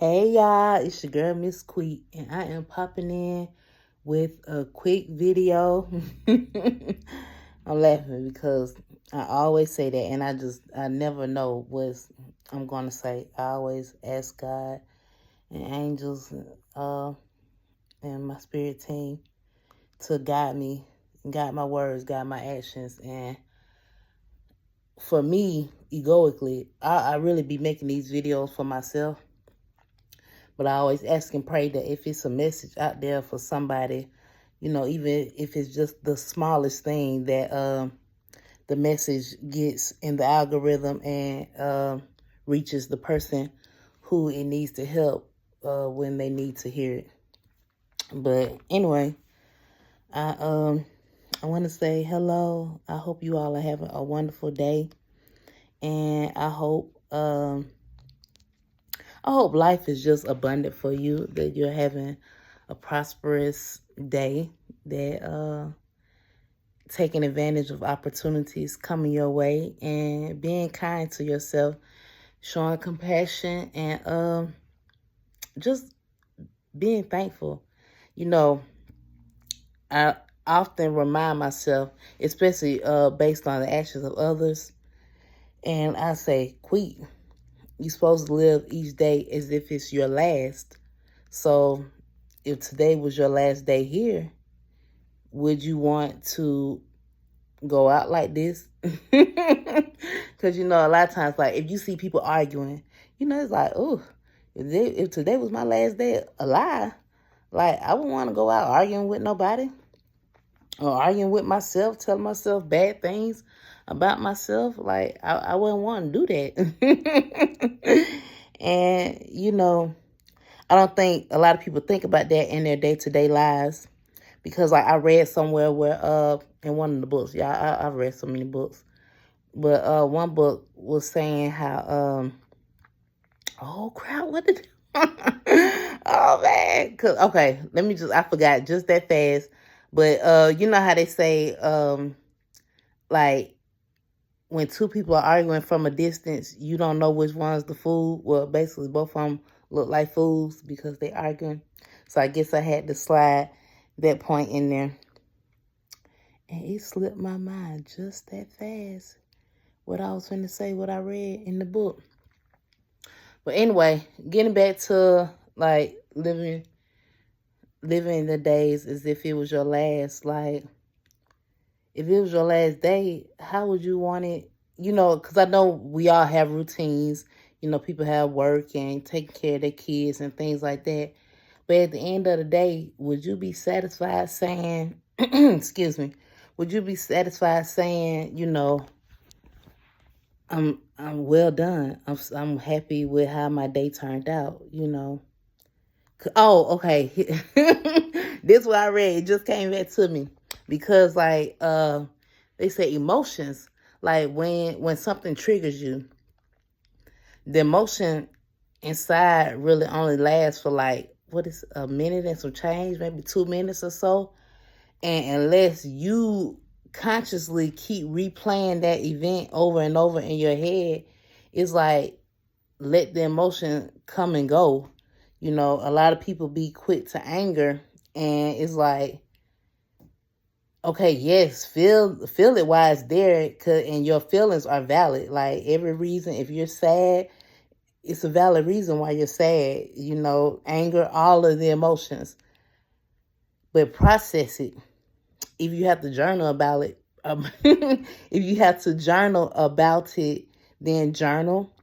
Hey y'all, it's your girl Miss Queet, and I am popping in with a quick video. I'm laughing because I always say that, and I never know what I'm gonna say. I always ask God and angels and my spirit team to guide me, guide my words, guide my actions. And for me, egoically, I really be making these videos for myself. But I always ask and pray that if it's a message out there for somebody, even if it's just the smallest thing, that the message gets in the algorithm and reaches the person who it needs to help when they need to hear it. But anyway, I want to say hello. I hope you all are having a wonderful day, and I hope life is just abundant for you, that you're having a prosperous day, that taking advantage of opportunities coming your way, and being kind to yourself, showing compassion, and just being thankful. I often remind myself, especially based on the actions of others, and I say, "Quit. You're supposed to live each day as if it's your last." So if today was your last day here, would you want to go out like this? Because, a lot of times, like, if you see people arguing, it's like, oh, if today was my last day alive, like, I wouldn't want to go out arguing with nobody or arguing with myself, telling myself bad things about myself. Like, I wouldn't want to do that. And, I don't think a lot of people think about that in their day-to-day lives, because like I read somewhere where in one of the books, I've read so many books, but one book was saying how oh crap, what did oh man, okay, I forgot just that fast, but you know how they say like when two people are arguing from a distance, you don't know which one's the fool. Well, basically, both of them look like fools because they're arguing. So I guess I had to slide that point in there. And it slipped my mind just that fast what I was going to say, what I read in the book. But anyway, getting back to like living the days as if it was your last. Like, if it was your last day, how would you want it? Because I know we all have routines. People have work and taking care of their kids and things like that. But at the end of the day, would you be satisfied saying, excuse me, would you be satisfied saying, I'm well done. I'm happy with how my day turned out, Oh, okay. This what I read. It just came back to me. Because like they say emotions, like when something triggers you, the emotion inside really only lasts for like, what is a minute and some change, maybe 2 minutes or so. And unless you consciously keep replaying that event over and over in your head, it's like, let the emotion come and go. A lot of people be quick to anger, and it's like, okay, yes, feel it while it's there, and your feelings are valid. Like, every reason, if you're sad, it's a valid reason why you're sad. Anger, all of the emotions. But process it. If you have to journal about it, if you have to journal about it, then journal.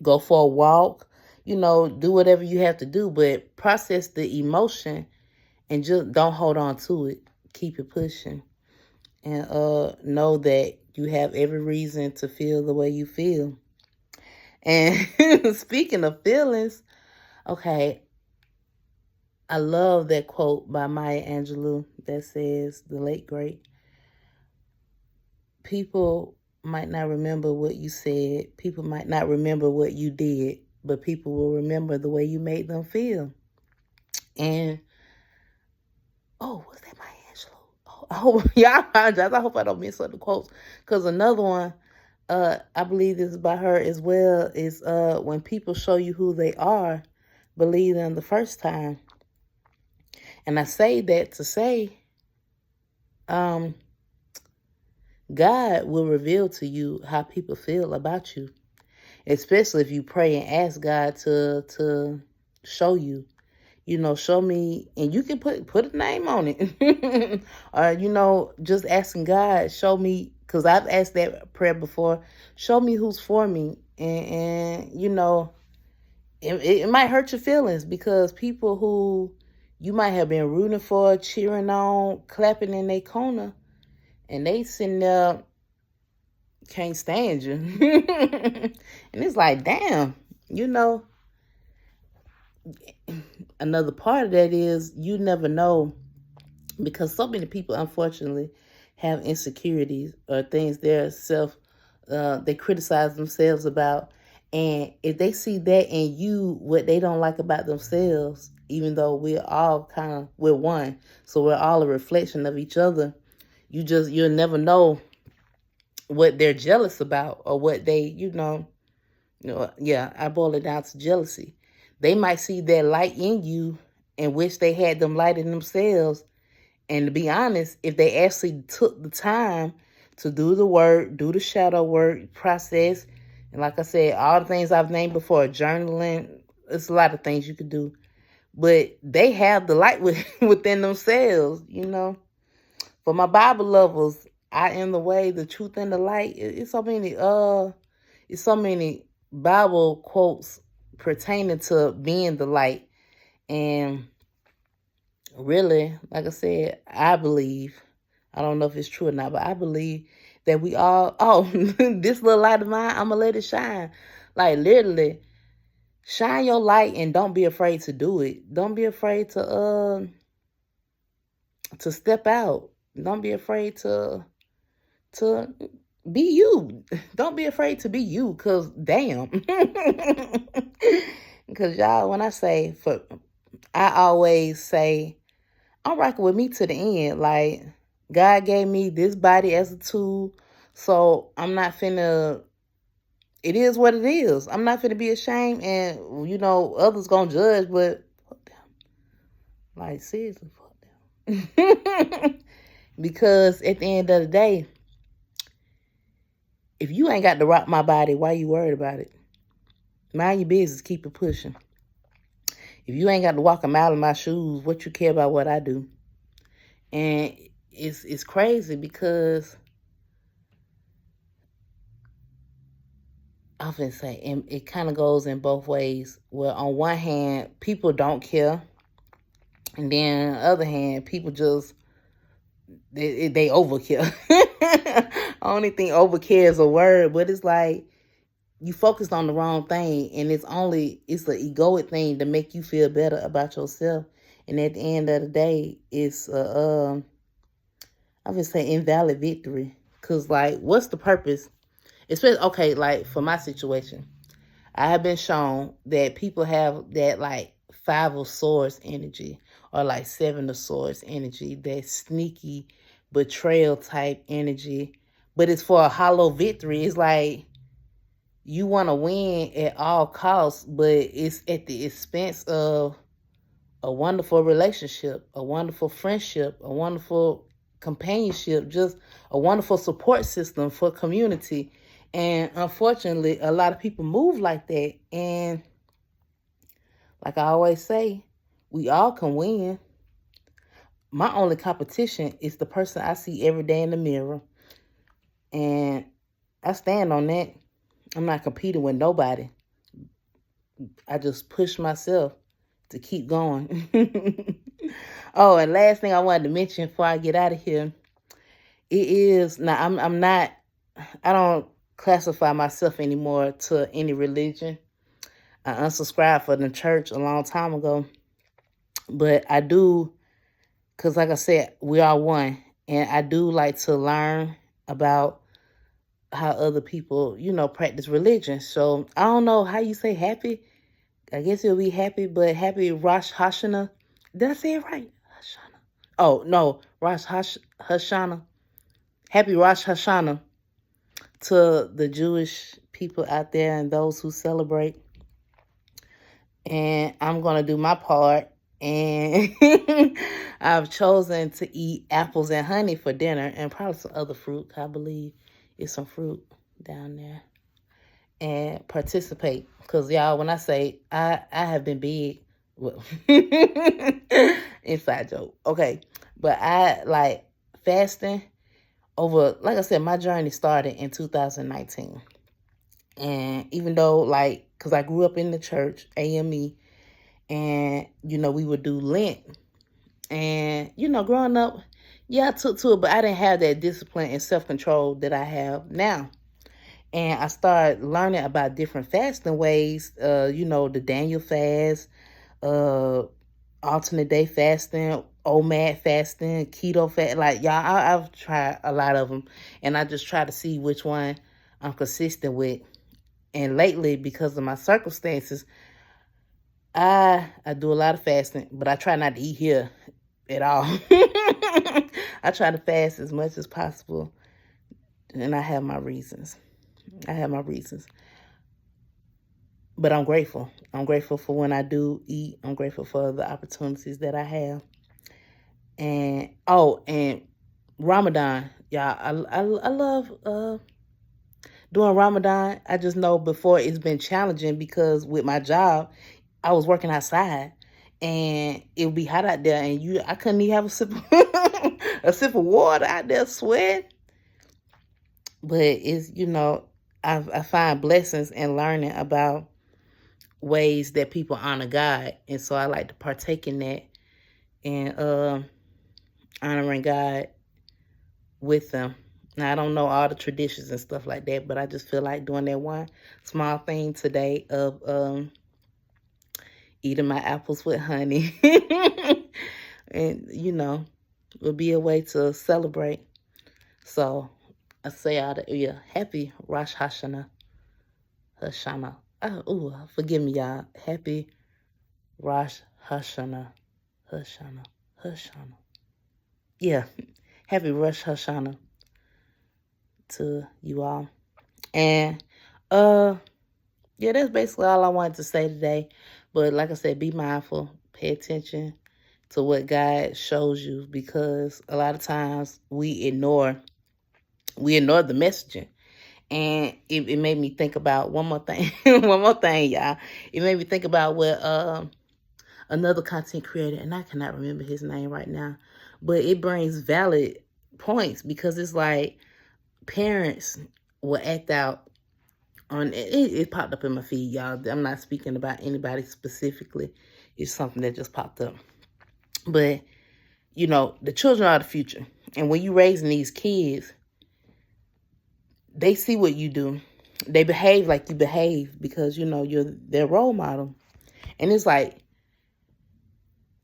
Go for a walk. Do whatever you have to do, but process the emotion and just don't hold on to it. Keep it pushing. And know that you have every reason to feel the way you feel. And speaking of feelings, okay, I love that quote by Maya Angelou that says, the late great, people might not remember what you said, people might not remember what you did, but people will remember the way you made them feel. And was that Maya Angelou? I hope y'all apologize. I hope I don't miss other quotes, because another one, I believe this is by her as well, is when people show you who they are, believed them the first time. And I say that to say, God will reveal to you how people feel about you, especially if you pray and ask God to show you. Show me, and you can put a name on it. Or, just asking God, show me, because I've asked that prayer before, show me who's for me. And it might hurt your feelings, because people who you might have been rooting for, cheering on, clapping in their corner, and they sitting there can't stand you. And it's like, damn, another part of that is you never know, because so many people, unfortunately, have insecurities or things they criticize themselves about. And if they see that in you, what they don't like about themselves, even though we're one, so we're all a reflection of each other, you'll never know what they're jealous about, or what I boil it down to jealousy. They might see that light in you and wish they had them light in themselves. And to be honest, if they actually took the time to do the work, do the shadow work process, and like I said, all the things I've named before, journaling, it's a lot of things you could do. But they have the light within themselves, For my Bible lovers, I am the way, the truth, and the light. It's so many Bible quotes pertaining to being the light. And really, like I said, I believe, I don't know if it's true or not, but I believe that we all, this little light of mine, I'm going to let it shine. Like, literally, shine your light, and don't be afraid to do it. Don't be afraid to step out. Don't be afraid to be you. Don't be afraid to be you, because damn. Because y'all, when I always say, I'm rocking with me to the end. Like, God gave me this body as a tool, so I'm not finna, it is what it is. I'm not finna be ashamed, and, others gonna judge, but fuck them. Like, seriously, fuck them. Because at the end of the day, if you ain't got to rock my body, why you worried about it? Mind your business, keep it pushing. If you ain't got to walk a mile in my shoes, what you care about what I do? And it's crazy, because I often say, and it kind of goes in both ways. Well, on one hand, people don't care. And then on the other hand, people just, they overkill. I don't even think overcare is a word, but it's like you focused on the wrong thing, and it's an egoic thing to make you feel better about yourself. And at the end of the day, it's I would say invalid victory. Because, like, what's the purpose? Especially, okay, like for my situation, I have been shown that people have that, like, 5 of Swords energy, or like 7 of Swords energy, that sneaky betrayal type energy, but it's for a hollow victory. It's like you want to win at all costs, but it's at the expense of a wonderful relationship, a wonderful friendship, a wonderful companionship, just a wonderful support system for community. And unfortunately, a lot of people move like that. And like I always say, we all can win. My only competition is the person I see every day in the mirror. And I stand on that. I'm not competing with nobody. I just push myself to keep going. Oh, and last thing I wanted to mention before I get out of here, it is, now I don't classify myself anymore to any religion. I unsubscribed from the church a long time ago. But I do, because like I said, we are one. And I do like to learn about how other people, practice religion. So I don't know how you say happy. I guess it'll be happy, but happy Rosh Hashanah. Did I say it right? Hashanah. Oh, no. Hashanah. Happy Rosh Hashanah to the Jewish people out there and those who celebrate. And I'm going to do my part. And I've chosen to eat apples and honey for dinner and probably some other fruit. I believe it's some fruit down there. And participate. Because, y'all, when I say I have been big, well, inside joke. Okay. But I like fasting over, like I said, my journey started in 2019. And even though, like, because I grew up in the church, AME, and, you know, we would do Lent. And, you know, growing up, yeah, I took to it, but I didn't have that discipline and self-control that I have now. And I started learning about different fasting ways, you know, the Daniel fast, alternate day fasting, OMAD fasting, keto fast. Like, y'all, I've tried a lot of them. And I just try to see which one I'm consistent with. And lately, because of my circumstances, I do a lot of fasting, but I try not to eat here at all. I try to fast as much as possible, and I have my reasons. But I'm grateful. I'm grateful for when I do eat. I'm grateful for the opportunities that I have. And, and Ramadan. Y'all, I love doing Ramadan. I just know before it's been challenging because with my job, I was working outside and it would be hot out there and I couldn't even have a sip of water out there sweating. But it's, you know, I find blessings in learning about ways that people honor God. And so I like to partake in that and honoring God with them. Now, I don't know all the traditions and stuff like that, but I just feel like doing that one small thing today of eating my apples with honey. And, you know, will be a way to celebrate. So I say happy Rosh Hashanah. Forgive me, y'all. Happy Rosh Hashanah. Hashanah. Yeah, happy Rosh Hashanah to you all. And yeah, that's basically all I wanted to say today. But like I said, be mindful, pay attention to what God shows you, because a lot of times we ignore the messaging. And it made me think about one more thing. One more thing, y'all. It made me think about what another content creator, and I cannot remember his name right now, but it brings valid points, because it's like parents will act out on it popped up in my feed, y'all. I'm not speaking about anybody specifically. It's something that just popped up. But, you know, the children are the future. And when you're raising these kids, they see what you do. They behave like you behave because, you know, you're their role model. And it's like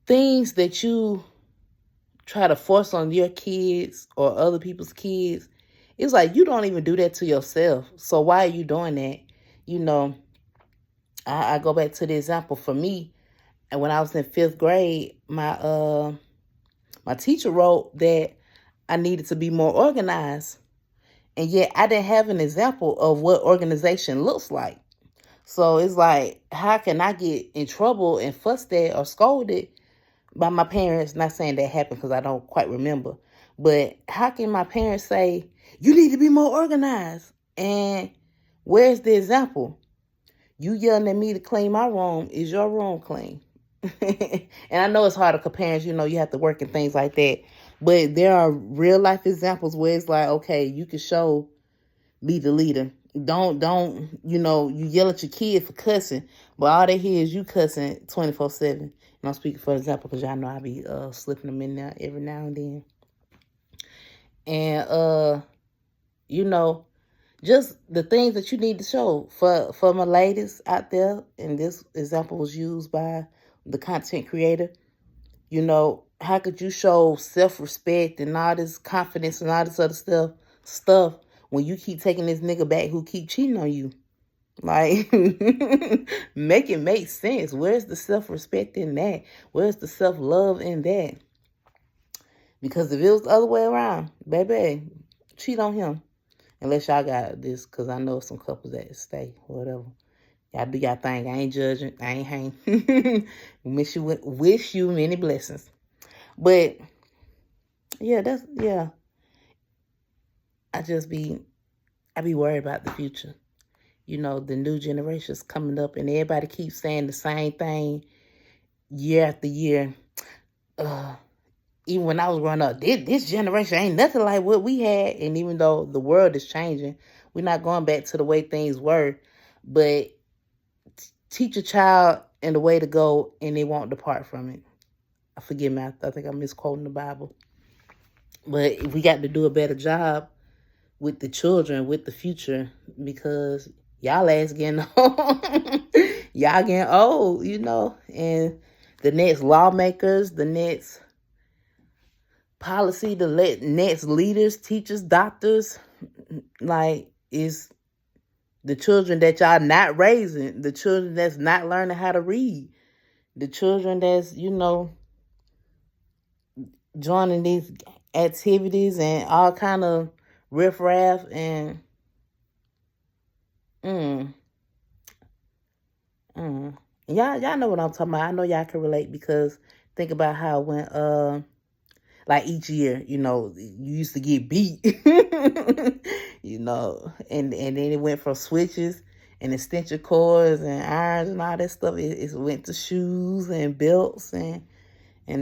things that you try to force on your kids or other people's kids, it's like you don't even do that to yourself. So why are you doing that? You know, I go back to the example for me. And when I was in 5th grade, my teacher wrote that I needed to be more organized. And yet I didn't have an example of what organization looks like. So it's like, how can I get in trouble and fussed at or scolded by my parents? Not saying that happened because I don't quite remember. But how can my parents say, you need to be more organized? And where's the example? You yelling at me to clean my room. Is your room clean? And I know it's hard to compare, you know, you have to work and things like that. But there are real life examples where it's like, okay, you can show, be the leader. Don't, you know, you yell at your kid for cussing, but all they hear is you cussing 24/7. And I'm speaking for example because y'all know I be slipping them in there every now and then. And, you know, just the things that you need to show for my ladies out there. And this example was used by the content creator. You know, how could you show self-respect and all this confidence and all this other stuff when you keep taking this nigga back who keep cheating on you? Like, make it make sense. Where's the self-respect in that? Where's the self-love in that? Because if it was the other way around, baby, cheat on him. Unless y'all got this, because I know some couples that stay, whatever. Y'all do y'all thing. I ain't judging. I ain't hang. Wish you many blessings. But yeah, I be worried about the future. You know, the new generations coming up, and everybody keeps saying the same thing year after year. Even when I was growing up, this generation ain't nothing like what we had. And even though the world is changing, we're not going back to the way things were. But teach a child in the way to go, and they won't depart from it. Forgive me, I think I'm misquoting the Bible. But we got to do a better job with the children, with the future, because y'all ass getting old. Y'all getting old, you know. And the next lawmakers, the next policy, the next leaders, teachers, doctors, like, is the children that y'all not raising, the children that's not learning how to read, the children that's, you know, joining these activities and all kind of riffraff and y'all know what I'm talking about. I know y'all can relate, because think about how when like each year, you know, you used to get beat, you know, and then it went from switches and extension cords and irons and all that stuff. It went to shoes and belts and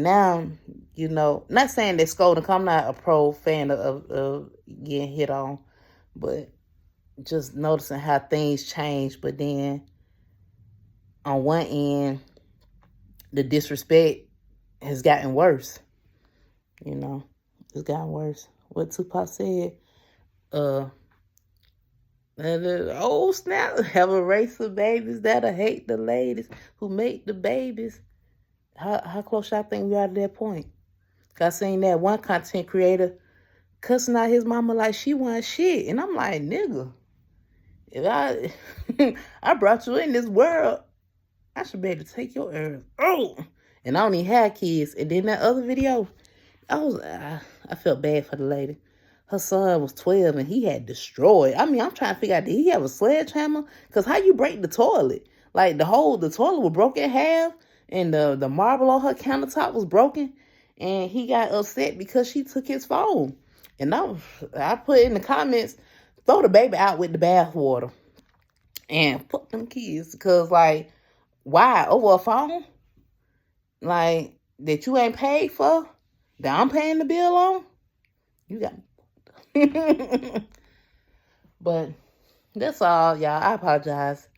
now, you know, not saying that scolding, I'm not a pro fan of getting hit on, but just noticing how things change. But then on one end, the disrespect has gotten worse. You know, it's gotten worse. What Tupac said, oh snap, have a race of babies that'll hate the ladies who make the babies. How close y'all think we are to that point? Cause I seen that one content creator cussing out his mama like she wasn't shit. And I'm like, nigga, if I brought you in this world, I should be able to take your earth. Oh, and I don't even have kids. And then that other video, I felt bad for the lady. Her son was 12 and he had destroyed. I mean, I'm trying to figure out, did he have a sledgehammer? Because how you break the toilet? Like the toilet was broken in half and the marble on her countertop was broken. And he got upset because she took his phone. And I put in the comments, throw the baby out with the bathwater. And fuck them kids. Because, like, why? Over a phone? Like, that you ain't paid for? That I'm paying the bill on? You got me. But that's all, y'all. I apologize.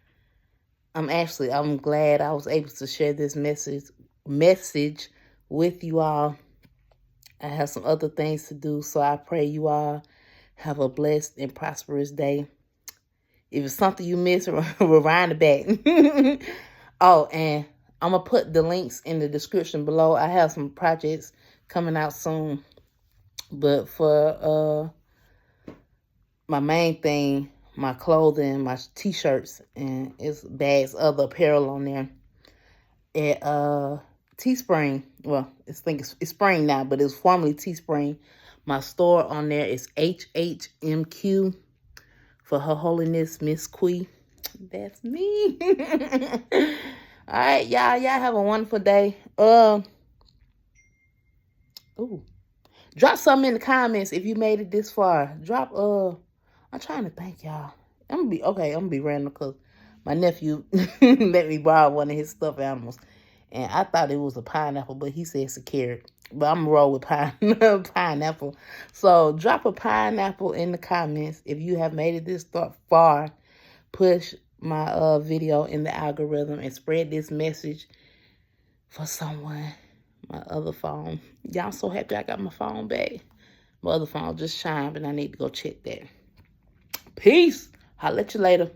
I'm glad I was able to share this message with you all. I have some other things to do, so I pray you all have a blessed and prosperous day. If it's something you missed, rewind it back. Oh, and I'm going to put the links in the description below. I have some projects coming out soon. But for my main thing, my clothing, my t-shirts, and it's bags, other apparel on there. At Teespring, well, it's spring now, but it's formerly Teespring. My store on there is HHMQ, for Her Holiness Miss Quee. That's me. All right, y'all have a wonderful day. Drop something in the comments if you made it this far. I'm trying to thank y'all. I'm gonna be random because my nephew let me borrow one of his stuffed animals. And I thought it was a pineapple, but he said it's a carrot. But I'm gonna roll with pineapple. So drop a pineapple in the comments if you have made it this far. Push my video in the algorithm and spread this message for someone. My other phone. Y'all, I'm so happy I got my phone back. My other phone just chimed and I need to go check that. Peace. I'll let you later.